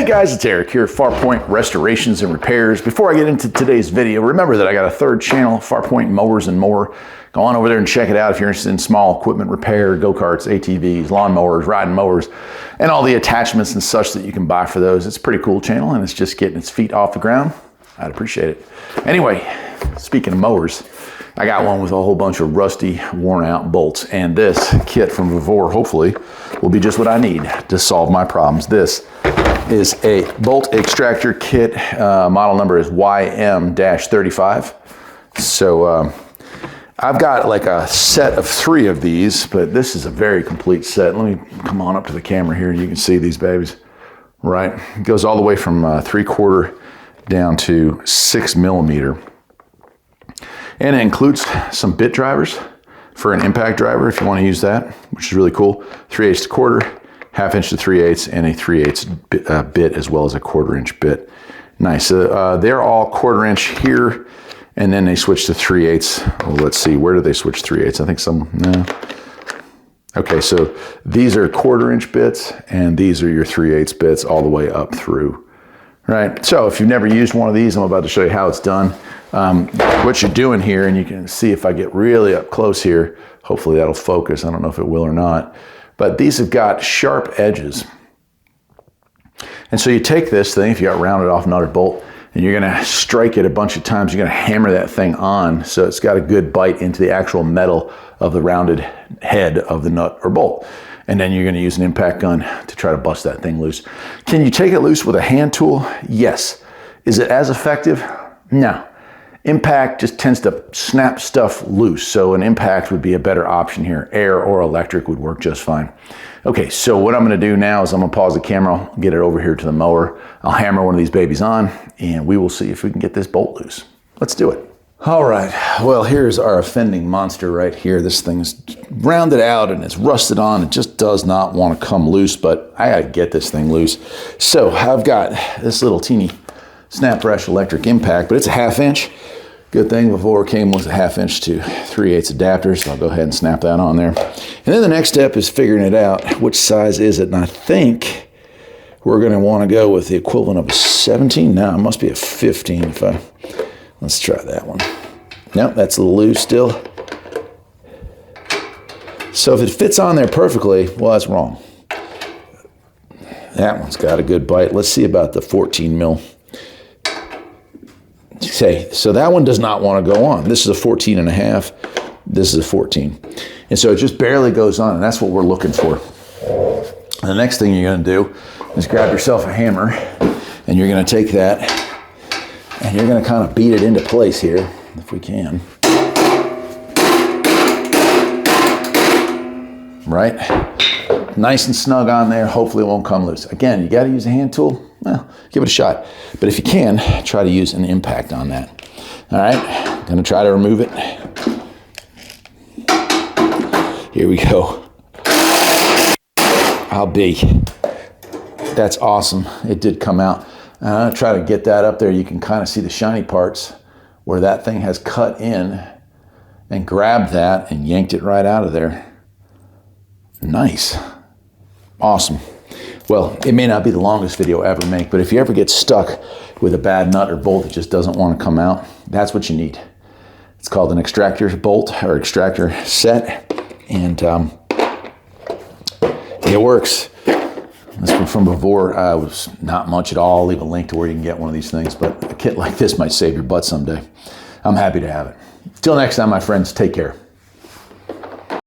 guys, it's Eric here at Farpoint Restorations and Repairs. Before I get into today's video, remember that I got a third channel, Farpoint Mowers and More. Go on over there and check it out if you're interested in small equipment repair, go-karts, ATVs, lawn mowers, riding mowers, and all the attachments and such that you can buy for those. It's a pretty cool channel and it's just getting its feet off the ground. I'd appreciate it. Anyway, speaking of mowers, I got one with a whole bunch of rusty, worn out bolts, and this kit from Vevor hopefully will be just what I need to solve my problems. This is a bolt extractor kit. Model number is YM-35. So I've got like a set of 3 of these, but this is a very complete set. Let me come on up to the camera here and you can see these babies, right? It goes all the way from 3/4 down to 6 millimeter. And it includes some bit drivers for an impact driver if you want to use that, which is really cool. 3/8 to 1/4, 1/2 inch to 3/8, and a 3/8 bit as well as a 1/4 inch bit. Nice. They're all 1/4 inch here, and then they switch to 3/8. Well, let's see, where do they switch 3/8? I think some, no. Okay, so these are 1/4 inch bits, and these are your 3/8 bits all the way up through. Right, so if you've never used one of these, I'm about to show you how it's done. What you're doing here, and you can see if I get really up close here, hopefully that'll focus. I don't know if it will or not, but these have got sharp edges. And so you take this thing, if you got rounded off nut or bolt, and you're gonna strike it a bunch of times. You're gonna hammer that thing on so it's got a good bite into the actual metal of the rounded head of the nut or bolt. And then you're gonna use an impact gun to try to bust that thing loose. Can you take it loose with a hand tool? Yes. Is it as effective? No. Impact just tends to snap stuff loose, so an impact would be a better option here. Air or electric would work just fine. Okay, so what I'm gonna do now is I'm gonna pause the camera, I'll get it over here to the mower, I'll hammer one of these babies on, and we will see if we can get this bolt loose. Let's do it. All right, well, here's our offending monster right here. This thing's rounded out and it's rusted on. It just does not want to come loose, but I gotta get this thing loose. So I've got this little teeny snap brush electric impact, but it's a 1/2 inch. Good thing Vevor came with a 1/2 inch to 3/8 adapter, so I'll go ahead and snap that on there. And then the next step is figuring it out. Which size is it? And I think we're gonna wanna go with the equivalent of a 17. No, it must be a 15 if I... Let's try that one. Nope, that's a little loose still. So if it fits on there perfectly, well, that's wrong. That one's got a good bite. Let's see about the 14 mil. Okay, so that one does not want to go on. This is a 14.5. This is a 14. And so it just barely goes on, and that's what we're looking for. And the next thing you're going to do is grab yourself a hammer, and you're going to take that, and you're going to kind of beat it into place here, if we can. Right? Nice and snug on there. Hopefully it won't come loose. Again, you got to use a hand tool. Well, give it a shot. But if you can, try to use an impact on that. All right, I'm going to try to remove it. Here we go. I'll be. That's awesome. It did come out. Try to get that up there. You can kind of see the shiny parts where that thing has cut in and grabbed that and yanked it right out of there. Nice. Awesome. Well, it may not be the longest video I ever make, but if you ever get stuck with a bad nut or bolt that just doesn't want to come out, that's what you need. It's called an extractor bolt or extractor set, and it works. This one from Vevor was not much at all. I'll leave a link to where you can get one of these things, but a kit like this might save your butt someday. I'm happy to have it. Till next time, my friends, take care.